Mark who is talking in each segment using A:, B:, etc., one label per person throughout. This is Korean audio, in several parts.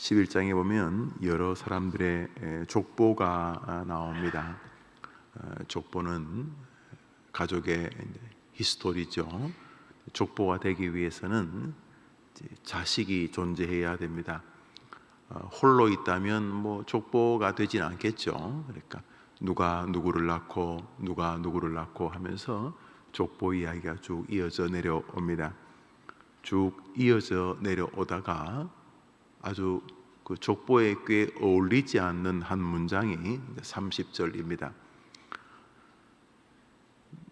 A: 11장에 보면 여러 사람들의 족보가 나옵니다. 족보는 가족의 히스토리죠. 족보가 되기 위해서는 자식이 존재해야 됩니다. 홀로 있다면 족보가 되진 않겠죠. 그러니까 누가 누구를 낳고 하면서 족보 이야기가 쭉 이어져 내려옵니다. 쭉 이어져 내려오다가 아주 그 족보에 꽤 어울리지 않는 한 문장이 30절입니다.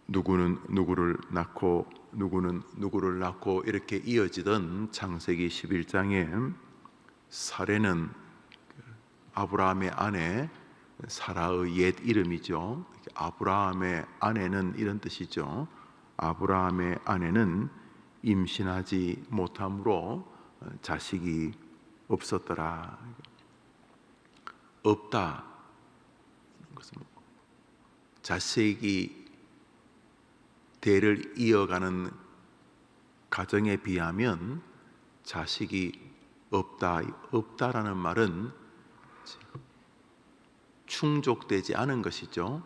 A: 누구는 누구를 낳고 누구는 누구를 낳고 이렇게 이어지던 창세기 11장에 사레는 아브라함의 아내 사라의 옛 이름이죠. 아브라함의 아내는 이런 뜻이죠. 아브라함의 아내는 임신하지 못함으로 자식이 없었더라. 없다. 자식이 대를 이어가는 가정에 비하면 자식이 없다라는 말은 충족되지 않은 것이죠.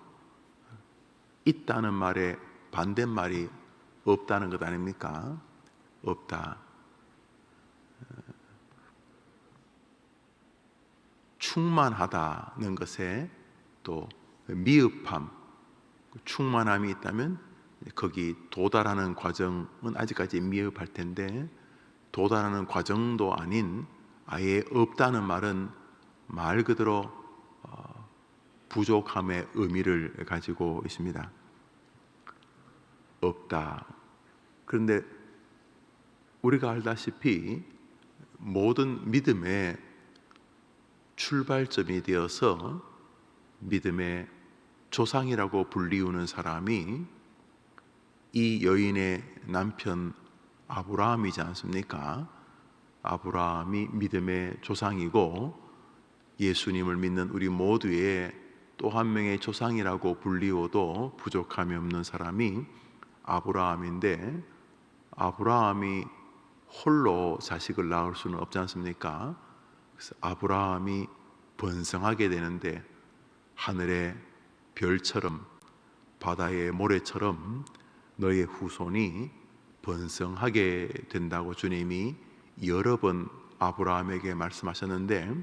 A: 있다는 말의 반대말이 없다는 것 아닙니까? 없다. 충만하다는 것에 또 미흡함, 충만함이 있다면 거기 도달하는 과정은 아직까지 미흡할 텐데 도달하는 과정도 아닌 아예 없다는 말은 말 그대로 부족함의 의미를 가지고 있습니다. 없다. 그런데 우리가 알다시피 모든 믿음의 출발점이 되어서 믿음의 조상이라고 불리우는 사람이 이 여인의 남편 아브라함이지 않습니까? 아브라함이 믿음의 조상이고 예수님을 믿는 우리 모두의 또 한 명의 조상이라고 불리워도 부족함이 없는 사람이 아브라함인데 아브라함이 홀로 자식을 낳을 수는 없지 않습니까? 그래서 아브라함이 번성하게 되는데 하늘의 별처럼 바다의 모래처럼 너의 후손이 번성하게 된다고 주님이 여러 번 아브라함에게 말씀하셨는데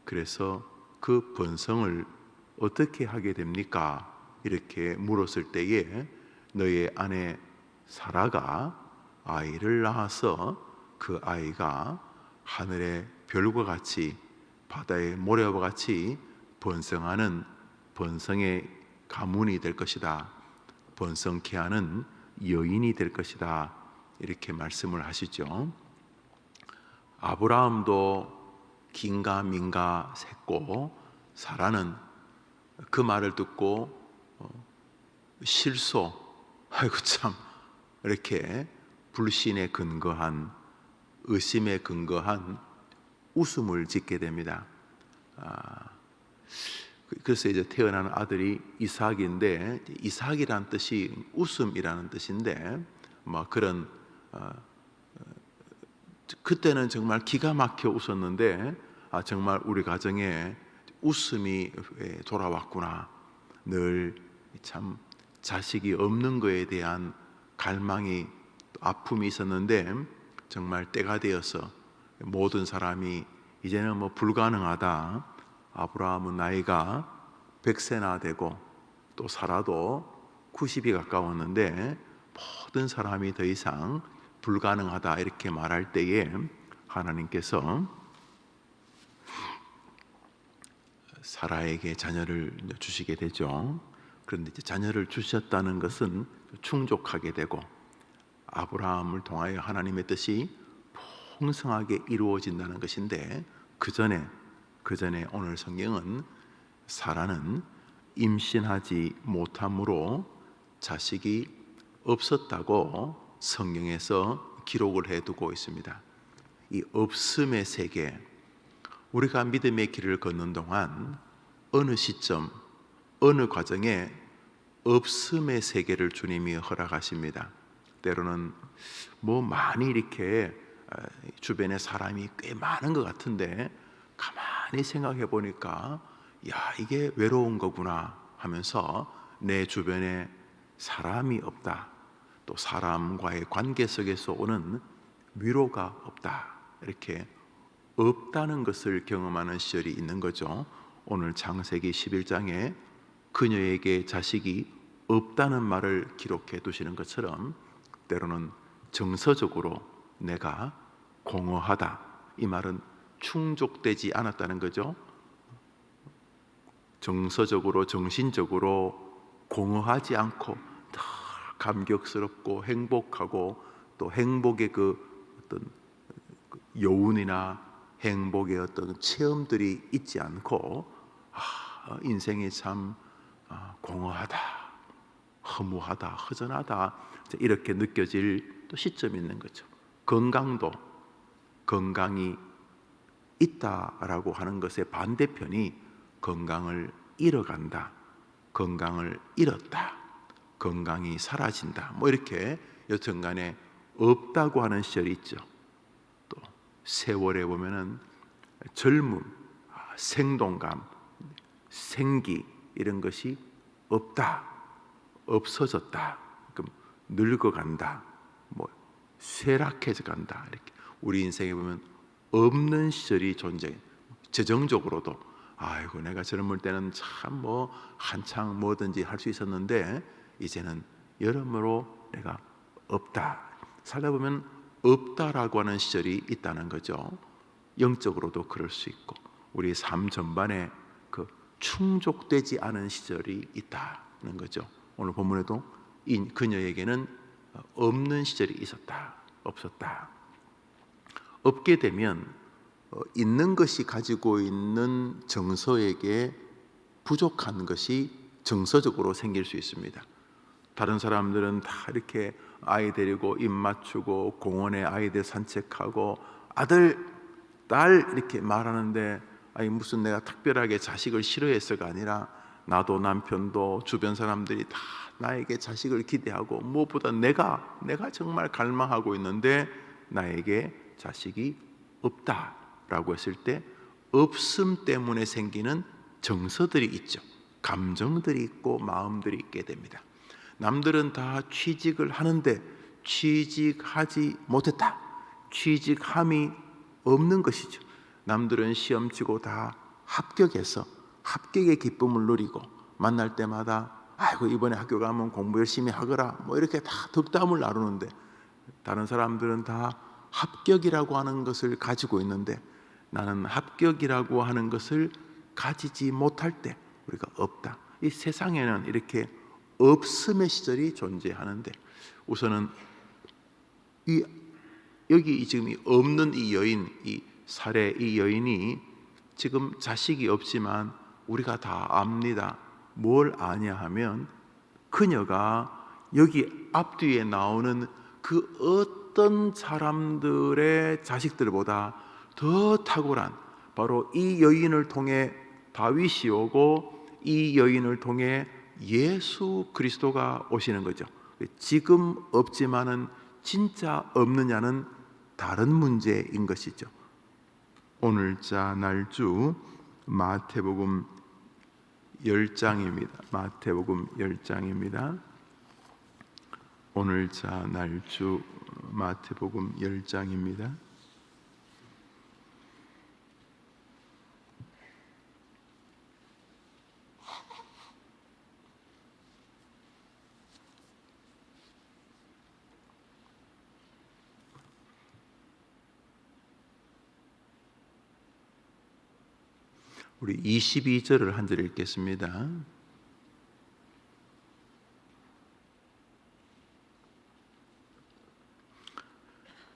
A: 그래서 그 번성을 어떻게 하게 됩니까? 이렇게 물었을 때에 너의 아내 사라가 아이를 낳아서 그 아이가 하늘의 별과 같이 바다의 모래와 같이 번성하는 번성의 가문이 될 것이다. 번성케 하는 여인이 될 것이다. 이렇게 말씀을 하시죠. 아브라함도 긴가민가 샜고 사라는 그 말을 듣고 실소, 아이고 참 이렇게 불신에 근거한 의심에 근거한 웃음을 짓게 됩니다. 그래서 이제 태어난 아들이 이삭인데 이삭이란 뜻이 웃음이라는 뜻인데 그런 그때는 정말 기가 막혀 웃었는데 정말 우리 가정에 웃음이 돌아왔구나. 늘 참 자식이 없는 거에 대한 갈망이 아픔이 있었는데 정말 때가 되어서 모든 사람이 이제는 불가능하다. 아브라함은 나이가 100세나 되고 또 사라도 90이 가까웠는데 모든 사람이 더 이상 불가능하다 이렇게 말할 때에 하나님께서 사라에게 자녀를 주시게 되죠. 그런데 이제 자녀를 주셨다는 것은 충족하게 되고 아브라함을 통하여 하나님의 뜻이 풍성하게 이루어진다는 것인데 그 전에 오늘 성경은 사라는 임신하지 못함으로 자식이 없었다고 성경에서 기록을 해두고 있습니다. 이 없음의 세계, 우리가 믿음의 길을 걷는 동안 어느 시점, 어느 과정에 없음의 세계를 주님이 허락하십니다. 때로는 많이 이렇게 주변에 사람이 꽤 많은 것 같은데 가만히 생각해 보니까 야, 이게 외로운 거구나 하면서 내 주변에 사람이 없다, 또 사람과의 관계 속에서 오는 위로가 없다, 이렇게 없다는 것을 경험하는 시절이 있는 거죠. 오늘 창세기 11장에 그녀에게 자식이 없다는 말을 기록해 두시는 것처럼 때로는 정서적으로 내가 공허하다, 이 말은 충족되지 않았다는 거죠. 정서적으로, 정신적으로 공허하지 않고 늘 감격스럽고 행복하고, 또 행복의 그 어떤 여운이나 행복의 어떤 체험들이 있지 않고 인생이 참 공허하다, 허무하다, 허전하다, 이렇게 느껴질 또 시점이 있는 거죠. 건강이 있다라고 하는 것의 반대편이 건강을 잃어간다, 건강을 잃었다, 건강이 사라진다, 뭐 이렇게 여튼간에 없다고 하는 시절이 있죠. 또 세월에 보면은 젊음, 생동감, 생기, 이런 것이 없다, 없어졌다, 그럼 늙어간다, 뭐 쇠락해져 간다, 이렇게 우리 인생에 보면 없는 시절이 존재해. 재정적으로도 아이고, 내가 젊을 때는 참 뭐 한창 뭐든지 할 수 있었는데 이제는 여러모로 내가 없다, 살다 보면 없다라고 하는 시절이 있다는 거죠. 영적으로도 그럴 수 있고 우리 삶 전반에 그 충족되지 않은 시절이 있다는 거죠. 오늘 본문에도 그녀에게는 없는 시절이 있었다, 없었다. 없게 되면 있는 것이 가지고 있는 정서에게 부족한 것이 정서적으로 생길 수 있습니다. 다른 사람들은 다 이렇게 아이 데리고 입 맞추고 공원에 아이들 산책하고 아들, 딸 이렇게 말하는데, 아니 무슨 내가 특별하게 자식을 싫어해서가 아니라 나도 남편도 주변 사람들이 다 나에게 자식을 기대하고 무엇보다 내가 정말 갈망하고 있는데 나에게 자식이 없다라고 했을 때 없음 때문에 생기는 정서들이 있죠. 감정들이 있고 마음들이 있게 됩니다. 남들은 다 취직을 하는데 취직하지 못했다, 취직함이 없는 것이죠. 남들은 시험 치고 다 합격해서 합격의 기쁨을 누리고 만날 때마다 아이고 이번에 학교 가면 공부 열심히 하거라, 뭐 이렇게 다 덕담을 나누는데 다른 사람들은 다 합격이라고 하는 것을 가지고 있는데 나는 합격이라고 하는 것을 가지지 못할 때 우리가 없다. 이 세상에는 이렇게 없음의 시절이 존재하는데 우선은 여기 지금 없는 이 여인, 이 사례 이 여인이 지금 자식이 없지만 우리가 다 압니다. 뭘 아냐 하면 그녀가 여기 앞뒤에 나오는 그 어떤 사람들의 자식들보다 더 탁월한, 바로 이 여인을 통해 다윗이 오고 이 여인을 통해 예수 그리스도가 오시는 거죠. 지금 없지만은 진짜 없느냐는 다른 문제인 것이죠. 오늘자 날주 마태복음 10장입니다. 마태복음 10장입니다. 오늘자 날주 마태복음 10장입니다. 우리 22절을 한 절 읽겠습니다.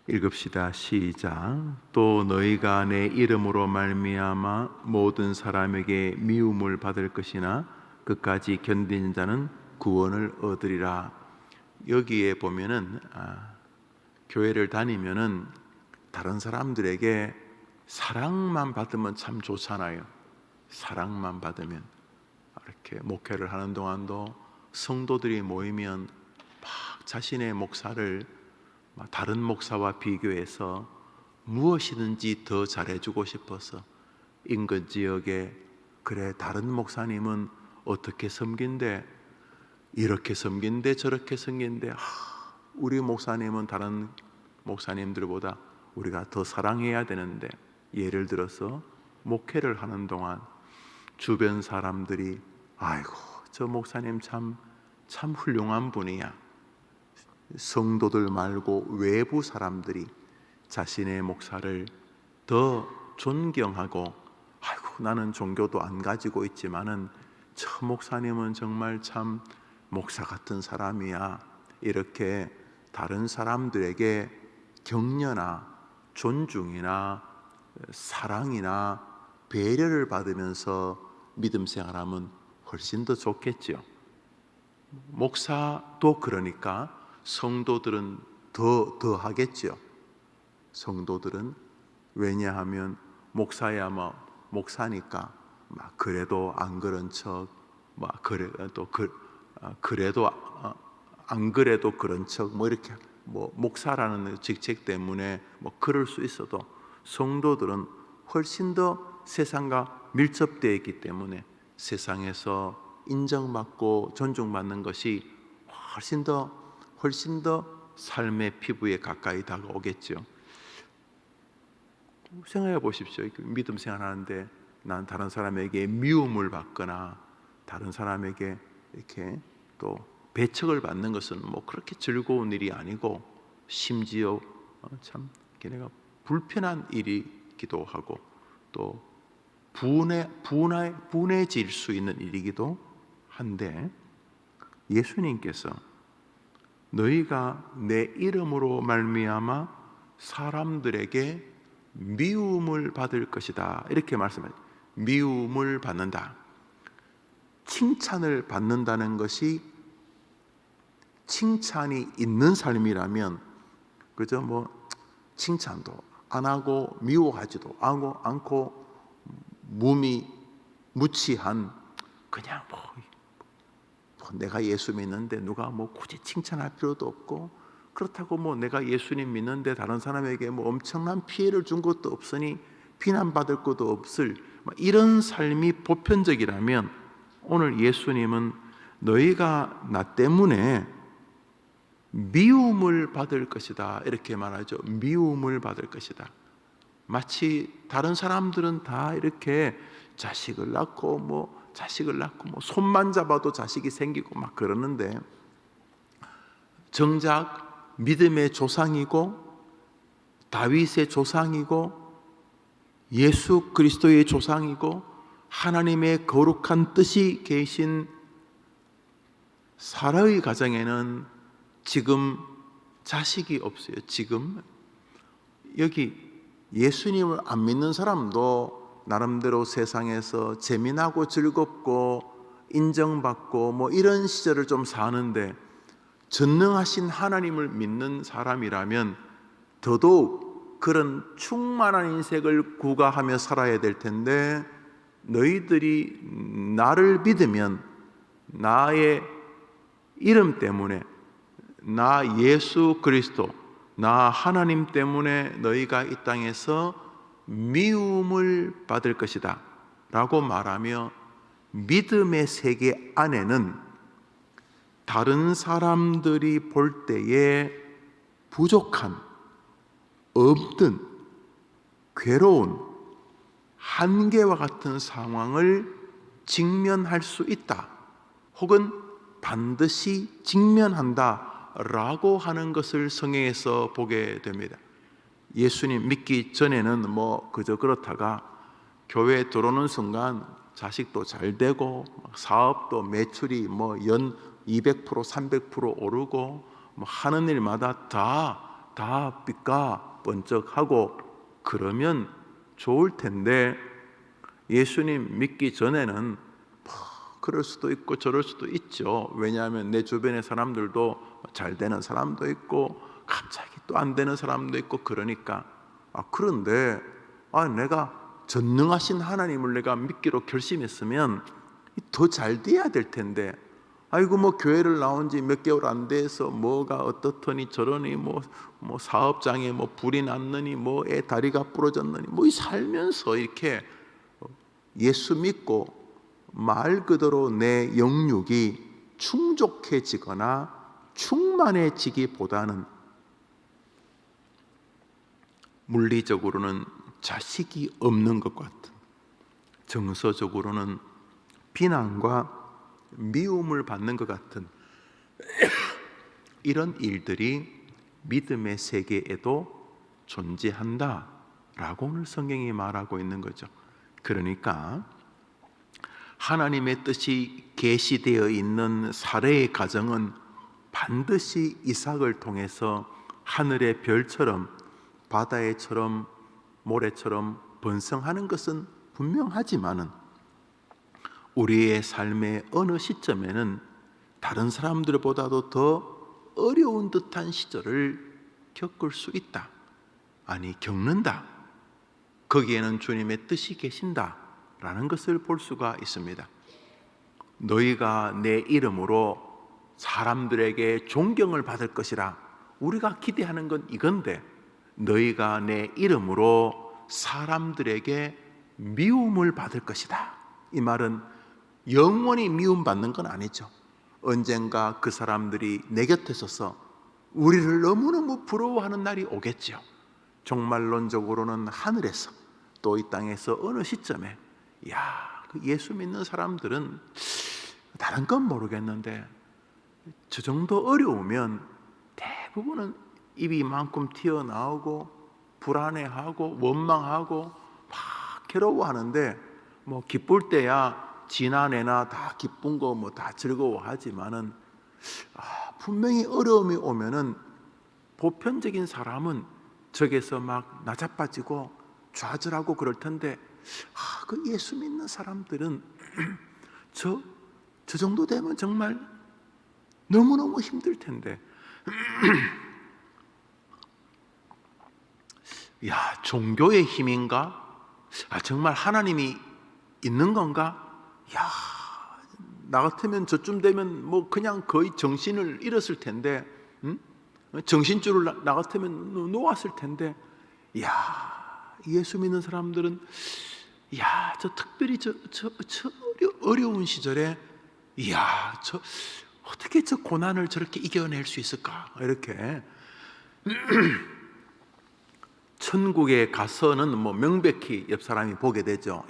A: 읽읍시다. 시작. 또 너희가 내 이름으로 말미암아 모든 사람에게 미움을 받을 것이나 끝까지 견디는 자는 구원을 얻으리라. 여기에 보면은 교회를 다니면은 다른 사람들에게 사랑만 받으면 참 좋잖아요. 사랑만 받으면 이렇게 목회를 하는 동안도 성도들이 모이면 막 자신의 목사를 다른 목사와 비교해서 무엇이든지 더 잘해주고 싶어서 인근 지역에 그래 다른 목사님은 어떻게 섬긴대, 이렇게 섬긴대, 저렇게 섬긴대, 우리 목사님은 다른 목사님들보다 우리가 더 사랑해야 되는데, 예를 들어서 목회를 하는 동안 주변 사람들이 아이고 저 목사님 참 훌륭한 분이야, 성도들 말고 외부 사람들이 자신의 목사를 더 존경하고, 아이고 나는 종교도 안 가지고 있지만은 저 목사님은 정말 참 목사 같은 사람이야, 이렇게 다른 사람들에게 격려나 존중이나 사랑이나 배려를 받으면서 믿음 생활하면 훨씬 더 좋겠지요. 목사도 그러니까 성도들은 더 하겠지요. 성도들은 왜냐하면 목사야 뭐 목사니까 막 그래도 안 그런 척, 막 그래도 안 그래도 그런 척, 뭐 이렇게 뭐 목사라는 직책 때문에 뭐 그럴 수 있어도 성도들은 훨씬 더 세상과 밀접되어 있기 때문에 세상에서 인정받고 존중받는 것이 훨씬 더 삶의 피부에 가까이 다가오겠죠. 생각해 보십시오. 믿음 생활하는데 난 다른 사람에게 미움을 받거나 다른 사람에게 이렇게 또 배척을 받는 것은 뭐 그렇게 즐거운 일이 아니고, 심지어 참 걔네가 불편한 일이기도 하고 또 분해질 수 있는 일이기도 한데, 예수님께서 너희가 내 이름으로 말미암아 사람들에게 미움을 받을 것이다 이렇게 말씀하세요. 미움을 받는다, 칭찬을 받는다는 것이 칭찬이 있는 삶이라면, 그저 뭐 칭찬도 안 하고 미워하지도 않고 무치한 그냥 뭐 내가 예수 믿는데 누가 뭐 굳이 칭찬할 필요도 없고, 그렇다고 뭐 내가 예수님 믿는데 다른 사람에게 뭐 엄청난 피해를 준 것도 없으니 비난받을 것도 없을, 이런 삶이 보편적이라면 오늘 예수님은 너희가 나 때문에 미움을 받을 것이다 이렇게 말하죠. 미움을 받을 것이다. 마치 다른 사람들은 다 이렇게 자식을 낳고 뭐 손만 잡아도 자식이 생기고 막 그러는데, 정작 믿음의 조상이고 다윗의 조상이고 예수 그리스도의 조상이고 하나님의 거룩한 뜻이 계신 사라의 가정에는 지금 자식이 없어요. 지금 여기 예수님을 안 믿는 사람도 나름대로 세상에서 재미나고 즐겁고 인정받고 뭐 이런 시절을 좀 사는데, 전능하신 하나님을 믿는 사람이라면 더더욱 그런 충만한 인생을 구가하며 살아야 될 텐데, 너희들이 나를 믿으면 나의 이름 때문에, 나 예수 그리스도, 나 하나님 때문에 너희가 이 땅에서 미움을 받을 것이다 라고 말하며, 믿음의 세계 안에는 다른 사람들이 볼 때에 부족한, 없든 괴로운 한계와 같은 상황을 직면할 수 있다, 혹은 반드시 직면한다 라고 하는 것을 성경에서 보게 됩니다. 예수님 믿기 전에는 뭐 그저 그렇다가 교회에 들어오는 순간 자식도 잘 되고 사업도 매출이 뭐 연 200% 300% 오르고 뭐 하는 일마다 다 빛과 번쩍하고 그러면 좋을 텐데, 예수님 믿기 전에는 뭐 그럴 수도 있고 저럴 수도 있죠. 왜냐하면 내 주변의 사람들도 잘 되는 사람도 있고 갑자기 또 안 되는 사람도 있고 그러니까, 그런데 내가 전능하신 하나님을 내가 믿기로 결심했으면 더 잘 돼야 될 텐데 아이고 뭐 교회를 나온 지 몇 개월 안 돼서 뭐가 어떻더니 저러니 뭐 사업장에 뭐 불이 났느니 뭐 애 다리가 부러졌느니 뭐 이 살면서 이렇게 예수 믿고 말 그대로 내 영육이 충족해지거나 충만해지기보다는 물리적으로는 자식이 없는 것 같은, 정서적으로는 비난과 미움을 받는 것 같은 이런 일들이 믿음의 세계에도 존재한다라고 오늘 성경이 말하고 있는 거죠. 그러니까 하나님의 뜻이 계시되어 있는 사례의 가정은 반드시 이삭을 통해서 하늘의 별처럼 바다의처럼 모래처럼 번성하는 것은 분명하지만은 우리의 삶의 어느 시점에는 다른 사람들보다도 더 어려운 듯한 시절을 겪을 수 있다. 아니, 겪는다. 거기에는 주님의 뜻이 계신다라는 것을 볼 수가 있습니다. 너희가 내 이름으로 사람들에게 존경을 받을 것이라. 우리가 기대하는 건 이건데, 너희가 내 이름으로 사람들에게 미움을 받을 것이다. 이 말은 영원히 미움받는 건 아니죠. 언젠가 그 사람들이 내 곁에 서서 우리를 너무너무 부러워하는 날이 오겠죠. 종말론적으로는 하늘에서 또 이 땅에서 어느 시점에 그 예수 믿는 사람들은 다른 건 모르겠는데 저 정도 어려우면 대부분은 입이 이만큼 튀어나오고 불안해하고 원망하고 막 괴로워하는데, 뭐 기쁠 때야 지난해나 다 기쁜 거 뭐 다 즐거워하지만은 분명히 어려움이 오면은 보편적인 사람은 저기서 막 나자빠지고 좌절하고 그럴 텐데 그 예수 믿는 사람들은 저 정도 되면 정말 너무너무 힘들 텐데 종교의 힘인가? 정말 하나님이 있는 건가? 나 같으면 저쯤 되면 뭐 그냥 거의 정신을 잃었을 텐데, 정신줄을 나 같으면 놓았을 텐데, 예수 믿는 사람들은 저 특별히 저 어려운 시절에 저 어떻게 저 고난을 저렇게 이겨낼 수 있을까? 이렇게 천국에 가서는 뭐 명백히 옆 사람이 보게 되죠.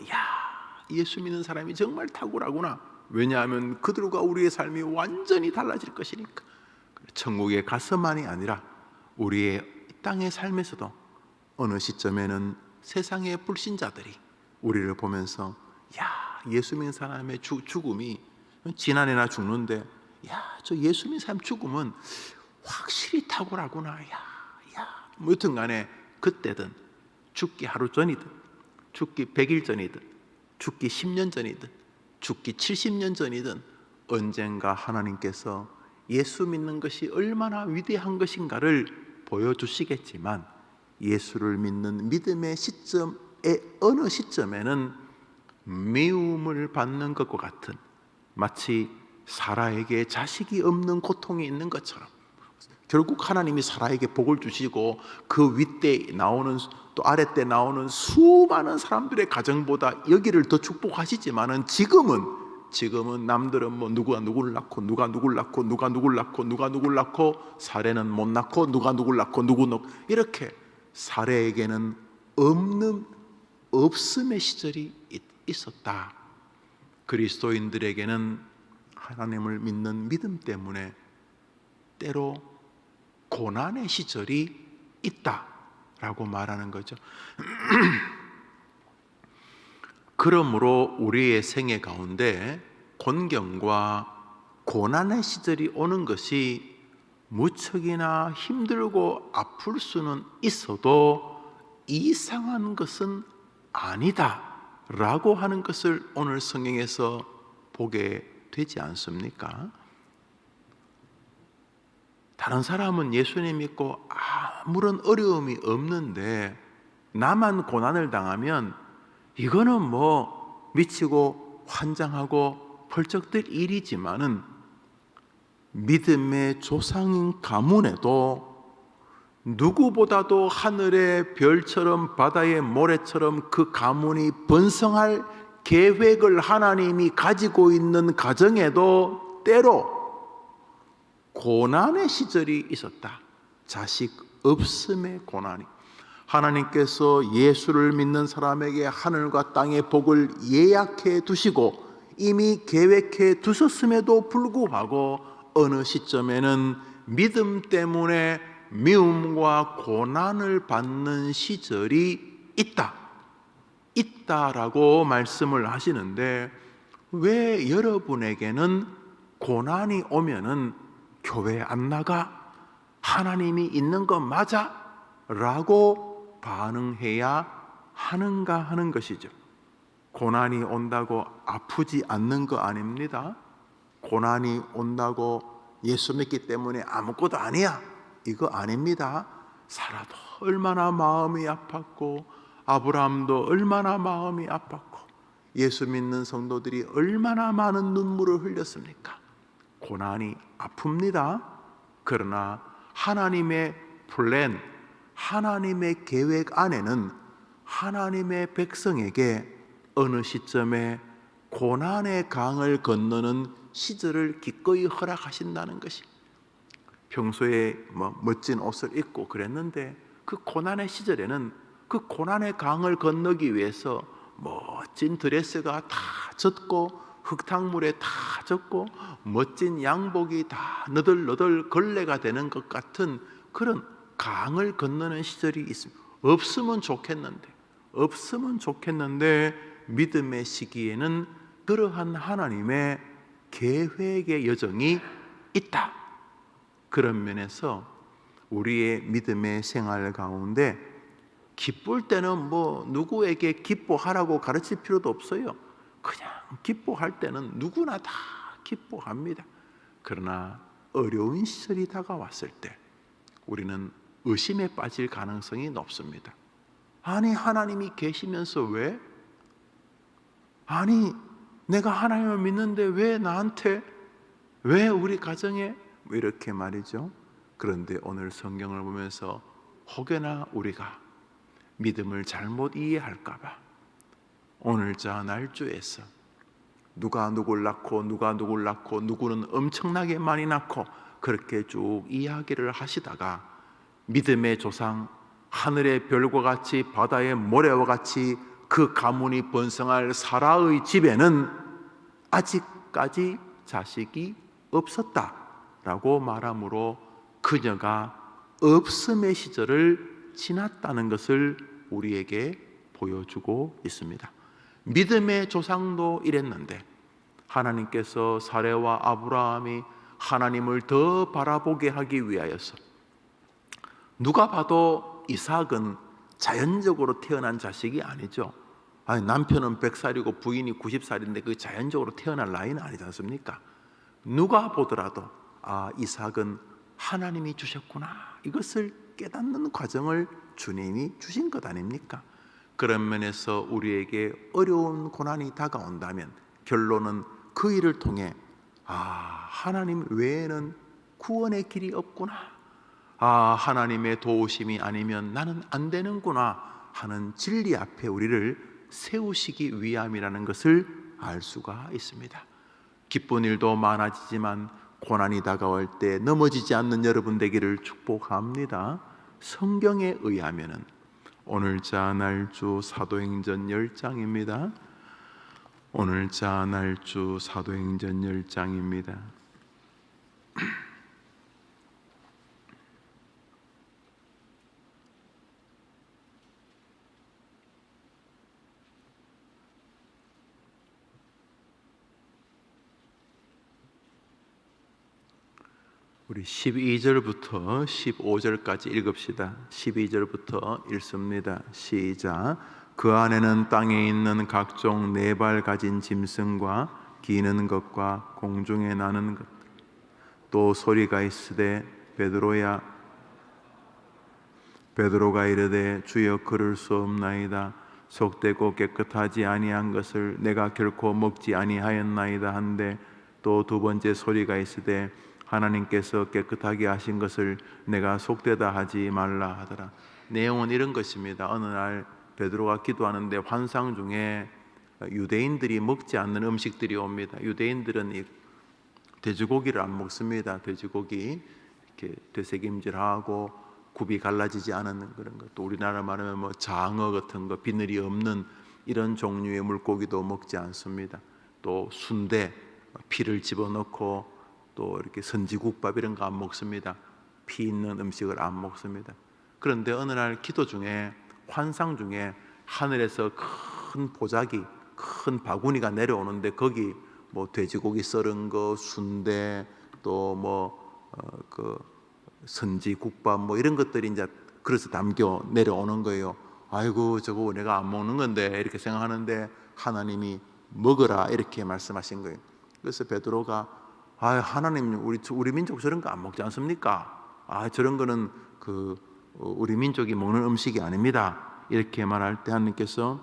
A: 예수 믿는 사람이 정말 탁월하구나. 왜냐하면 그들과 우리의 삶이 완전히 달라질 것이니까. 천국에 가서만이 아니라 우리의 땅의 삶에서도 어느 시점에는 세상의 불신자들이 우리를 보면서 예수 믿는 사람의 죽음이 지난해나 죽는데 저 예수 믿는 사람 죽음은 확실히 탁월하구나. 뭐 여튼 간에 그때든 죽기 하루 전이든 죽기 100일 전이든 죽기 10년 전이든 죽기 70년 전이든 언젠가 하나님께서 예수 믿는 것이 얼마나 위대한 것인가를 보여주시겠지만, 예수를 믿는 믿음의 시점의 어느 시점에는 미움을 받는 것과 같은, 마치 사라에게 자식이 없는 고통이 있는 것처럼 결국 하나님이 사라에게 복을 주시고 그 윗대 나오는 또 아랫대 나오는 수많은 사람들의 가정보다 여기를 더 축복하시지만은 지금은 남들은 뭐 누가 누구를 낳고 누가 누구를 낳고 누가 누구를 낳고 누가 누구를 낳고 사례는 못 낳고 누가 누구를 낳고 누구 이렇게 사례에게는 없음의 시절이 있었다. 그리스도인들에게는 하나님을 믿는 믿음 때문에 때로 고난의 시절이 있다라고 말하는 거죠. 그러므로 우리의 생애 가운데 곤경과 고난의 시절이 오는 것이 무척이나 힘들고 아플 수는 있어도 이상한 것은 아니다라고 하는 것을 오늘 성경에서 보게 되지 않습니까? 다른 사람은 예수님 믿고 아무런 어려움이 없는데 나만 고난을 당하면 이거는 뭐 미치고 환장하고 펄쩍 뜰 일이지만은 믿음의 조상인 가문에도 누구보다도 하늘의 별처럼 바다의 모래처럼 그 가문이 번성할 계획을 하나님이 가지고 있는 가정에도 때로 고난의 시절이 있었다. 자식 없음의 고난이. 하나님께서 예수를 믿는 사람에게 하늘과 땅의 복을 예약해 두시고 이미 계획해 두셨음에도 불구하고 어느 시점에는 믿음 때문에 미움과 고난을 받는 시절이 있다라고 말씀을 하시는데, 왜 여러분에게는 고난이 오면은 교회 안 나가? 하나님이 있는 거 맞아? 라고 반응해야 하는가 하는 것이죠. 고난이 온다고 아프지 않는 거 아닙니다. 고난이 온다고 예수 믿기 때문에 아무것도 아니야, 이거 아닙니다. 살아도 얼마나 마음이 아팠고, 아브라함도 얼마나 마음이 아팠고, 예수 믿는 성도들이 얼마나 많은 눈물을 흘렸습니까? 고난이 아픕니다. 그러나 하나님의 플랜, 하나님의 계획 안에는 하나님의 백성에게 어느 시점에 고난의 강을 건너는 시절을 기꺼이 허락하신다는 것이, 평소에 멋진 옷을 입고 그랬는데 그 고난의 시절에는 그 고난의 강을 건너기 위해서 멋진 드레스가 다 젖고 흙탕물에 다 젖고 멋진 양복이 다 너덜너덜 걸레가 되는 것 같은 그런 강을 건너는 시절이 있습니다. 없으면 좋겠는데 믿음의 시기에는 그러한 하나님의 계획의 여정이 있다. 그런 면에서 우리의 믿음의 생활 가운데 기쁠 때는 누구에게 기뻐하라고 가르칠 필요도 없어요. 그냥 기뻐할 때는 누구나 다 기뻐합니다. 그러나 어려운 시절이 다가왔을 때 우리는 의심에 빠질 가능성이 높습니다. 아니, 하나님이 계시면서 왜? 아니, 내가 하나님을 믿는데 왜 나한테, 왜 우리 가정에, 이렇게 말이죠. 그런데 오늘 성경을 보면서 혹여나 우리가 믿음을 잘못 이해할까봐 오늘자 날조에서 누가 누굴 낳고 누구는 엄청나게 많이 낳고 그렇게 쭉 이야기를 하시다가 믿음의 조상, 하늘의 별과 같이 바다의 모래와 같이 그 가문이 번성할 사라의 집에는 아직까지 자식이 없었다라고 말하므로 그녀가 없음의 시절을 지났다는 것을 우리에게 보여주고 있습니다. 믿음의 조상도 이랬는데 하나님께서 사레와 아브라함이 하나님을 더 바라보게 하기 위하여서, 누가 봐도 이삭은 자연적으로 태어난 자식이 아니죠. 아니, 남편은 100살이고 부인이 90살인데 그 자연적으로 태어날 나이는 아니지 않습니까? 누가 보더라도 이삭은 하나님이 주셨구나, 이것을 깨닫는 과정을 주님이 주신 것 아닙니까? 그런 면에서 우리에게 어려운 고난이 다가온다면 결론은 그 일을 통해 하나님 외에는 구원의 길이 없구나, 하나님의 도우심이 아니면 나는 안 되는구나 하는 진리 앞에 우리를 세우시기 위함이라는 것을 알 수가 있습니다. 기쁜 일도 많아지지만 고난이 다가올 때 넘어지지 않는 여러분 되기를 축복합니다. 성경에 의하면은 오늘자 날주 사도행전 10장입니다. 오늘자 날주 사도행전 10장입니다. 우리 12절부터 15절까지 읽읍시다. 12절부터 읽습니다. 시작. 그 안에는 땅에 있는 각종 네 발 가진 짐승과 기는 것과 공중에 나는 것, 또 소리가 있으되 베드로가 이르되 주여 그럴 수 없나이다. 속되고 깨끗하지 아니한 것을 내가 결코 먹지 아니하였나이다 한데, 또 두 번째 소리가 있으되 하나님께서 깨끗하게 하신 것을 내가 속되다 하지 말라 하더라. 내용은 이런 것입니다. 어느 날 베드로가 기도하는데 환상 중에 유대인들이 먹지 않는 음식들이 옵니다. 유대인들은 이 돼지고기를 안 먹습니다. 돼지고기 이렇게 되새김질하고 굽이 갈라지지 않은 그런 것. 또 우리나라 말하면 뭐 장어 같은 거, 비늘이 없는 이런 종류의 물고기도 먹지 않습니다. 또 순대, 피를 집어넣고 또 이렇게 선지국밥 이런 거 안 먹습니다. 피 있는 음식을 안 먹습니다. 그런데 어느 날 기도 중에 환상 중에 하늘에서 큰 보자기, 큰 바구니가 내려오는데 거기 뭐 돼지고기 썰은 거, 순대, 또 뭐 그 선지국밥 뭐 이런 것들이 이제 그래서 담겨 내려오는 거예요. 아이고 저거 내가 안 먹는 건데 이렇게 생각하는데 하나님이 먹으라 이렇게 말씀하신 거예요. 그래서 베드로가 하나님 우리 민족 저런 거 안 먹지 않습니까? 저런 거는 우리 민족이 먹는 음식이 아닙니다. 이렇게 말할 때 하나님께서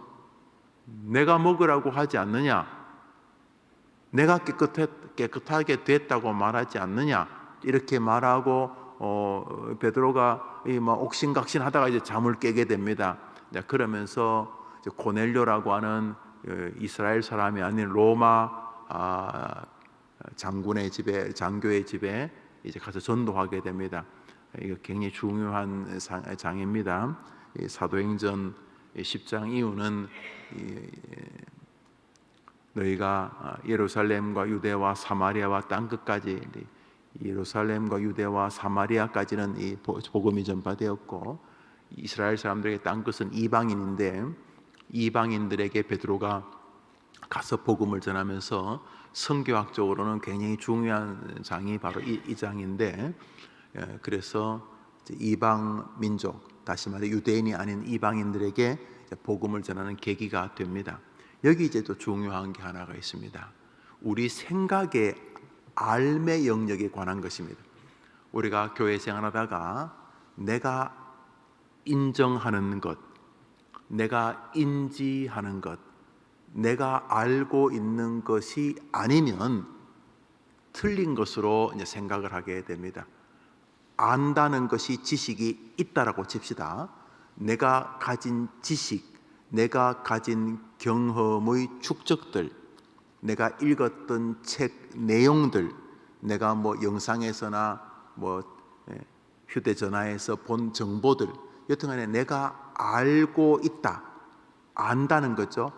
A: 내가 먹으라고 하지 않느냐? 내가 깨끗하게 됐다고 말하지 않느냐? 이렇게 말하고 베드로가 옥신각신하다가 이제 잠을 깨게 됩니다. 그러면서 이제 고넬료라고 하는 이스라엘 사람이 아닌 로마 장군의 집에, 장교의 집에 이제 가서 전도하게 됩니다. 이거 굉장히 중요한 장입니다. 사도행전 10장 이후는 너희가 예루살렘과 유대와 사마리아와 땅 끝까지, 예루살렘과 유대와 사마리아까지는 이 복음이 전파되었고 이스라엘 사람들에게 땅 끝은 이방인인데 이방인들에게 베드로가 가서 복음을 전하면서 성교학적으로는 굉장히 중요한 장이 바로 이 장인데, 그래서 이방 민족, 다시 말해 유대인이 아닌 이방인들에게 복음을 전하는 계기가 됩니다. 여기 이제 또 중요한 게 하나가 있습니다. 우리 생각의 알매 영역에 관한 것입니다. 우리가 교회 생활하다가 내가 인정하는 것, 내가 인지하는 것, 내가 알고 있는 것이 아니면 틀린 것으로 이제 생각을 하게 됩니다. 안다는 것이 지식이 있다라고 칩시다. 내가 가진 지식, 내가 가진 경험의 축적들, 내가 읽었던 책 내용들, 내가 뭐 영상에서나 뭐 휴대전화에서 본 정보들, 여튼간에 내가 알고 있다, 안다는 거죠.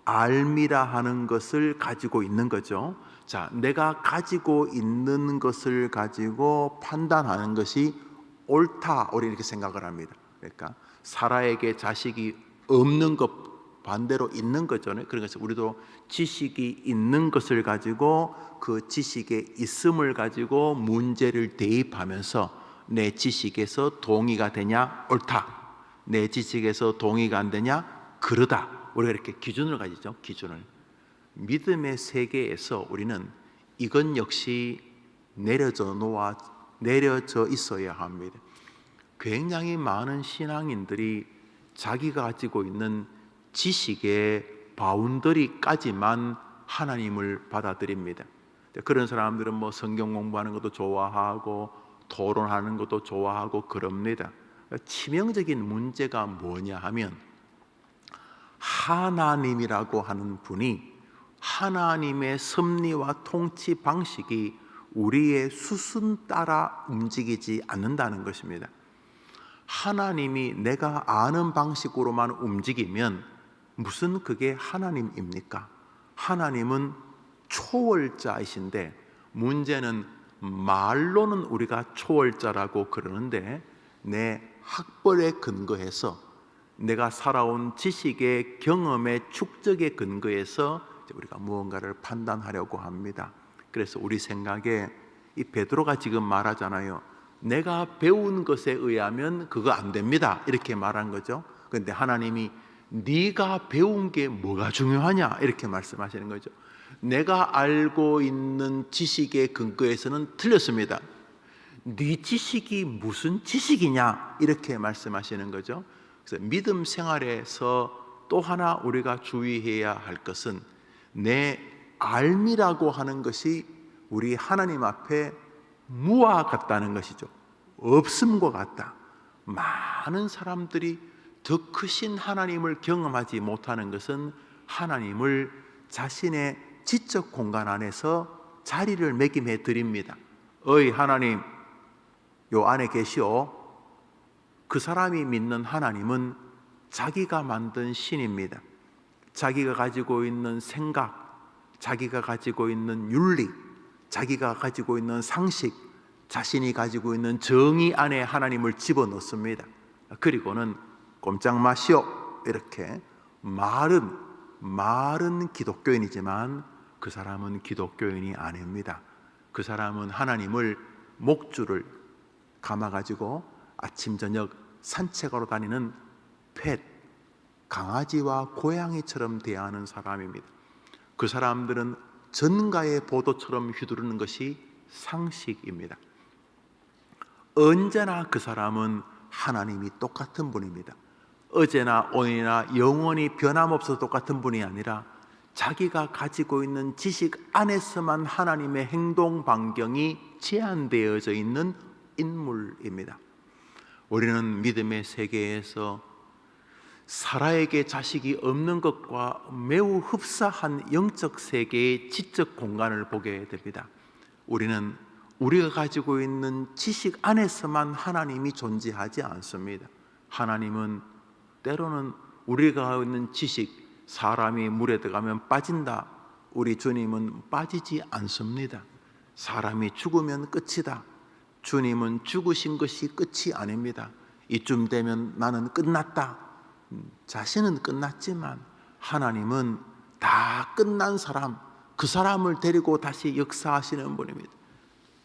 A: 알미라 하는 것을 가지고 있는 거죠. 자, 내가 가지고 있는 것을 가지고 판단하는 것이 옳다, 우리 이렇게 생각을 합니다. 그러니까 사라에게 자식이 없는 것 반대로 있는 거죠. 그러니까 우리도 지식이 있는 것을 가지고 그 지식의 있음을 가지고 문제를 대입하면서 내 지식에서 동의가 되냐 옳다, 내 지식에서 동의가 안 되냐 그러다, 우리가 이렇게 기준을 가지죠. 기준을. 믿음의 세계에서 우리는 이건 역시 내려져 있어야 합니다. 굉장히 많은 신앙인들이 자기가 가지고 있는 지식의 바운더리까지만 하나님을 받아들입니다. 그런 사람들은 뭐 성경 공부하는 것도 좋아하고 토론하는 것도 좋아하고 그럽니다. 치명적인 문제가 뭐냐 하면 하나님이라고 하는 분이 하나님의 섭리와 통치 방식이 우리의 수순 따라 움직이지 않는다는 것입니다. 하나님이 내가 아는 방식으로만 움직이면 무슨 그게 하나님입니까? 하나님은 초월자이신데 문제는 말로는 우리가 초월자라고 그러는데 내 학벌에 근거해서 내가 살아온 지식의 경험의 축적에 근거해서 우리가 무언가를 판단하려고 합니다. 그래서 우리 생각에 이 베드로가 지금 말하잖아요. 내가 배운 것에 의하면 그거 안 됩니다, 이렇게 말한 거죠. 그런데 하나님이 네가 배운 게 뭐가 중요하냐 이렇게 말씀하시는 거죠. 내가 알고 있는 지식의 근거에서는 틀렸습니다. 네 지식이 무슨 지식이냐 이렇게 말씀하시는 거죠. 그래서 믿음 생활에서 또 하나 우리가 주의해야 할 것은 내 알미라고 하는 것이 우리 하나님 앞에 무와 같다는 것이죠. 없음과 같다. 많은 사람들이 더 크신 하나님을 경험하지 못하는 것은 하나님을 자신의 지적 공간 안에서 자리를 매김해 드립니다. 어이 하나님, 요 안에 계시오. 그 사람이 믿는 하나님은 자기가 만든 신입니다. 자기가 가지고 있는 생각, 자기가 가지고 있는 윤리, 자기가 가지고 있는 상식, 자신이 가지고 있는 정의 안에 하나님을 집어넣습니다. 그리고는 꼼짝 마시오 이렇게 말은 기독교인이지만 그 사람은 기독교인이 아닙니다. 그 사람은 하나님을 목줄을 감아가지고 아침 저녁 산책하러 다니는 펫, 강아지와 고양이처럼 대하는 사람입니다. 그 사람들은 전가의 보도처럼 휘두르는 것이 상식입니다. 언제나 그 사람은 하나님이 똑같은 분입니다. 어제나 오늘이나 영원히 변함없어 똑같은 분이 아니라 자기가 가지고 있는 지식 안에서만 하나님의 행동 반경이 제한되어져 있는 인물입니다. 우리는 믿음의 세계에서 사라에게 자식이 없는 것과 매우 흡사한 영적 세계의 지적 공간을 보게 됩니다. 우리는 우리가 가지고 있는 지식 안에서만 하나님이 존재하지 않습니다. 하나님은 때로는 우리가 갖고 있는 지식, 사람이 물에 들어가면 빠진다. 우리 주님은 빠지지 않습니다. 사람이 죽으면 끝이다. 주님은 죽으신 것이 끝이 아닙니다. 이쯤 되면 나는 끝났다. 자신은 끝났지만 하나님은 다 끝난 사람, 그 사람을 데리고 다시 역사하시는 분입니다.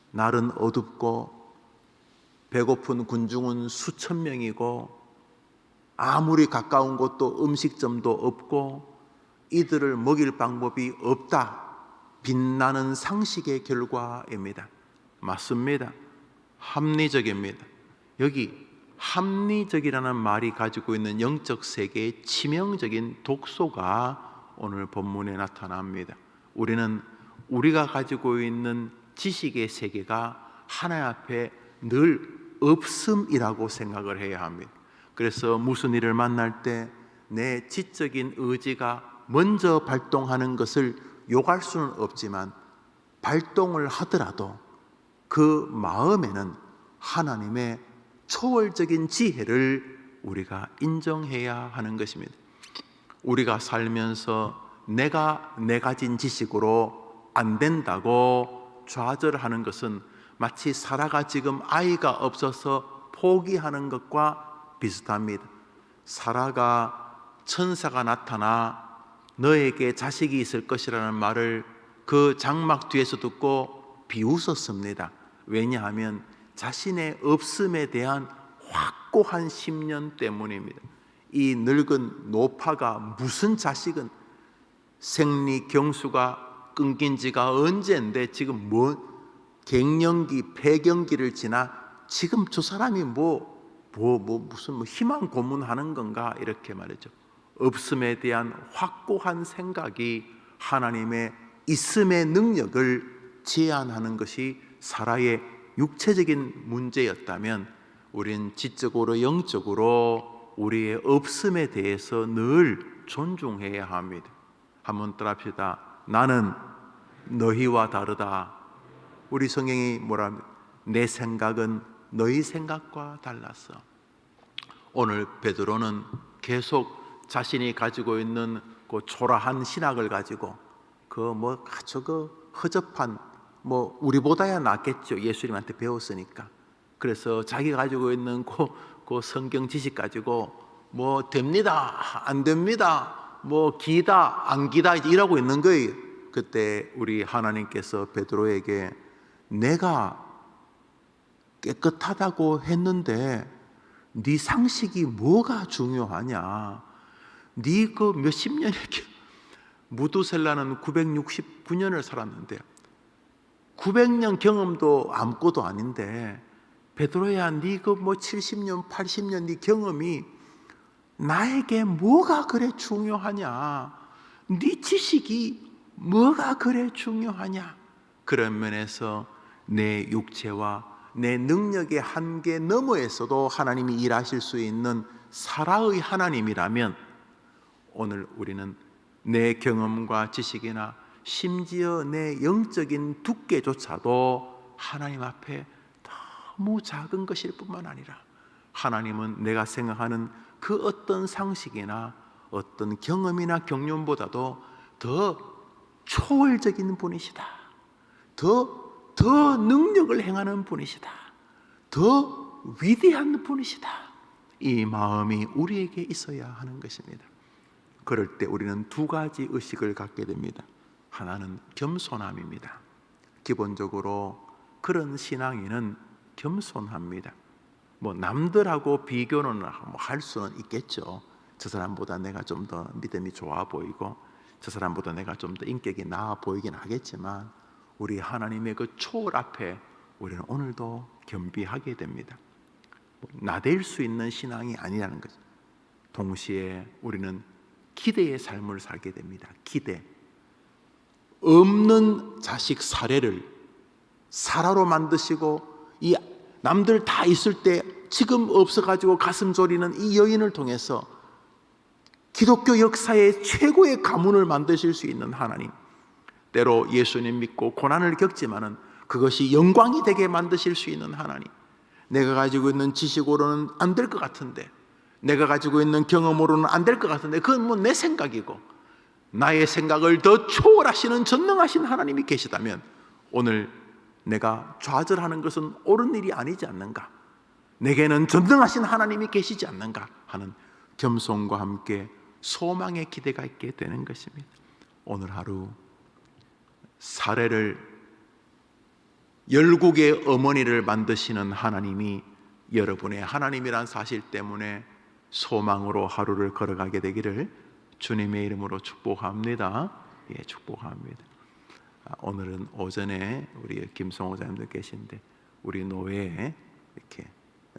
A: 날은 어둡고 배고픈 군중은 수천 명이고 아무리 가까운 곳도 음식점도 없고 이들을 먹일 방법이 없다. 빛나는 상식의 결과입니다. 맞습니다. 합리적입니다. 여기 합리적이라는 말이 가지고 있는 영적 세계의 치명적인 독소가 오늘 본문에 나타납니다. 우리는 우리가 가지고 있는 지식의 세계가 하나님 앞에 늘 없음이라고 생각을 해야 합니다. 그래서 무슨 일을 만날 때 내 지적인 의지가 먼저 발동하는 것을 욕할 수는 없지만 발동을 하더라도 그 마음에는 하나님의 초월적인 지혜를 우리가 인정해야 하는 것입니다. 우리가 살면서 내가 가진 지식으로 안 된다고 좌절하는 것은 마치 사라가 지금 아이가 없어서 포기하는 것과 비슷합니다. 사라가 천사가 나타나 너에게 자식이 있을 것이라는 말을 그 장막 뒤에서 듣고 비웃었습니다. 왜냐하면 자신의 없음에 대한 확고한 심년 때문입니다. 이 늙은 노파가 무슨 자식은 생리 경수가 끊긴 지가 언제인데 지금 갱년기, 폐경기를 지나 지금 저 사람이 무슨 희망 고문하는 건가 이렇게 말이죠. 없음에 대한 확고한 생각이 하나님의 있음의 능력을 제한하는 것이 사라의 육체적인 문제였다면 우리는 지적으로 영적으로 우리의 없음에 대해서 늘 존중해야 합니다. 한번 따라합시다. 나는 너희와 다르다. 우리 성경이 뭐라 합니까? 내 생각은 너희 생각과 달랐어. 오늘 베드로는 계속 자신이 가지고 있는 그 초라한 신학을 가지고 아주 허접한 우리보다야 낫겠죠. 예수님한테 배웠으니까. 그래서 자기가 가지고 있는 그 성경 지식 가지고 됩니다, 안 됩니다, 기다, 안 기다 이러고 있는 거예요. 그때 우리 하나님께서 베드로에게 내가 깨끗하다고 했는데 네 상식이 뭐가 중요하냐? 네 그 몇십 년의 무두셀라는 969년을 살았는데 900년 경험도 아무것도 아닌데 베드로야 네 그 70년 80년 네 경험이 나에게 뭐가 그래 중요하냐? 네 지식이 뭐가 그래 중요하냐? 그런 면에서 내 육체와 내 능력의 한계 너머에서도 하나님이 일하실 수 있는 살아의 하나님이라면 오늘 우리는 내 경험과 지식이나 심지어 내 영적인 두께조차도 하나님 앞에 너무 작은 것일 뿐만 아니라 하나님은 내가 생각하는 그 어떤 상식이나 어떤 경험이나 경륜보다도 더 초월적인 분이시다. 더 능력을 행하는 분이시다. 더 위대한 분이시다. 이 마음이 우리에게 있어야 하는 것입니다. 그럴 때 우리는 두 가지 의식을 갖게 됩니다. 하나는 겸손함입니다. 기본적으로 그런 신앙인은 겸손합니다. 뭐 남들하고 비교는 할 수는 있겠죠. 저 사람보다 내가 좀 더 믿음이 좋아 보이고 저 사람보다 내가 좀 더 인격이 나아 보이긴 하겠지만 우리 하나님의 그 초월 앞에 우리는 오늘도 겸비하게 됩니다. 나댈 수 있는 신앙이 아니라는 거죠. 동시에 우리는 기대의 삶을 살게 됩니다. 기대. 없는 자식 사례를 사라로 만드시고 이 남들 다 있을 때 지금 없어가지고 가슴 졸이는 이 여인을 통해서 기독교 역사의 최고의 가문을 만드실 수 있는 하나님, 때로 예수님 믿고 고난을 겪지만은 그것이 영광이 되게 만드실 수 있는 하나님, 내가 가지고 있는 지식으로는 안 될 것 같은데, 내가 가지고 있는 경험으로는 안 될 것 같은데 그건 뭐 내 생각이고 나의 생각을 더 초월하시는 전능하신 하나님이 계시다면 오늘 내가 좌절하는 것은 옳은 일이 아니지 않는가, 내게는 전능하신 하나님이 계시지 않는가 하는 겸손과 함께 소망의 기대가 있게 되는 것입니다. 오늘 하루 사례를 열국의 어머니를 만드시는 하나님이 여러분의 하나님이란 사실 때문에 소망으로 하루를 걸어가게 되기를 주님의 이름으로 축복합니다. 예, 축복합니다. 오늘은 오전에 우리 김성호 자님도 계신데 우리 노회에 이렇게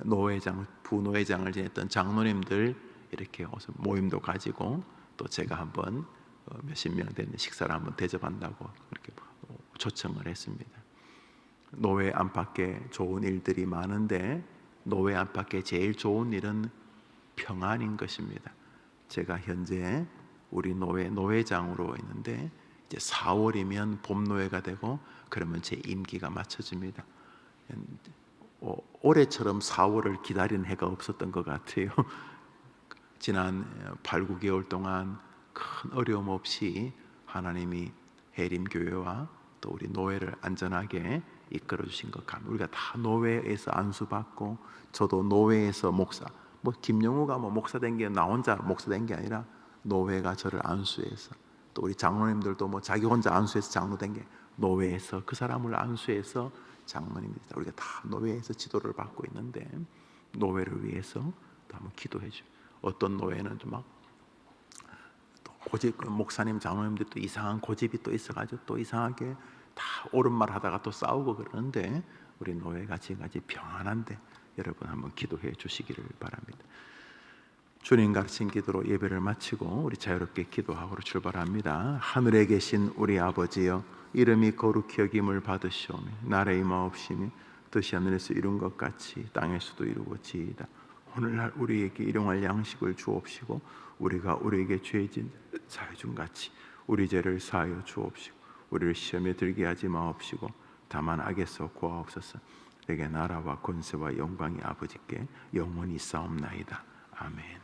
A: 노회장, 부노회장을 지냈던 장로님들 이렇게 모임도 가지고 또 제가 한번 몇십 명 되는 식사를 한번 대접한다고 그렇게 초청을 했습니다. 노회 안팎에 좋은 일들이 많은데 노회 안팎에 제일 좋은 일은 평안인 것입니다. 제가 현재 우리 노회 노회장으로 있는데 이제 4월이면 봄노회가 되고 그러면 제 임기가 맞춰집니다. 올해처럼 4월을 기다리는 해가 없었던 것 같아요. 지난 8, 9개월 동안 큰 어려움 없이 하나님이 해림교회와 또 우리 노회를 안전하게 이끌어 주신 것 같습니다. 우리가 다 노회에서 안수받고 저도 노회에서 목사, 뭐 김영우가 뭐 목사 된 게 나 혼자 목사 된 게 아니라 노회가 저를 안수해서, 또 우리 장로님들도 뭐 자기 혼자 안수해서 장로 된 게 노회에서 그 사람을 안수해서 장로님입니다. 우리가 다 노회에서 지도를 받고 있는데 노회를 위해서 또 한번 기도해 주요. 어떤 노회는 좀 막 고집, 목사님 장로님들 또 이상한 고집이 또 있어가지고 또 이상하게 다 옳은 말 하다가 또 싸우고 그러는데 우리 노회가 지금까지 평안한데 여러분 한번 기도해 주시기를 바랍니다. 주님 가르친 기도로 예배를 마치고 우리 자유롭게 기도하고 출발합니다. 하늘에 계신 우리 아버지여, 이름이 거룩히 여김을 받으시오며 나라의 임하옵시며 뜻이 하늘에서 이룬 것 같이 땅에서도 이루어지이다. 오늘날 우리에게 일용할 양식을 주옵시고 우리가 우리에게 죄진 사해준 같이 우리 죄를 사하여 주옵시고 우리를 시험에 들게 하지 마옵시고 다만 악에서 구하옵소서. 내게 나라와 권세와 영광이 아버지께 영원히 싸움나이다. 아멘.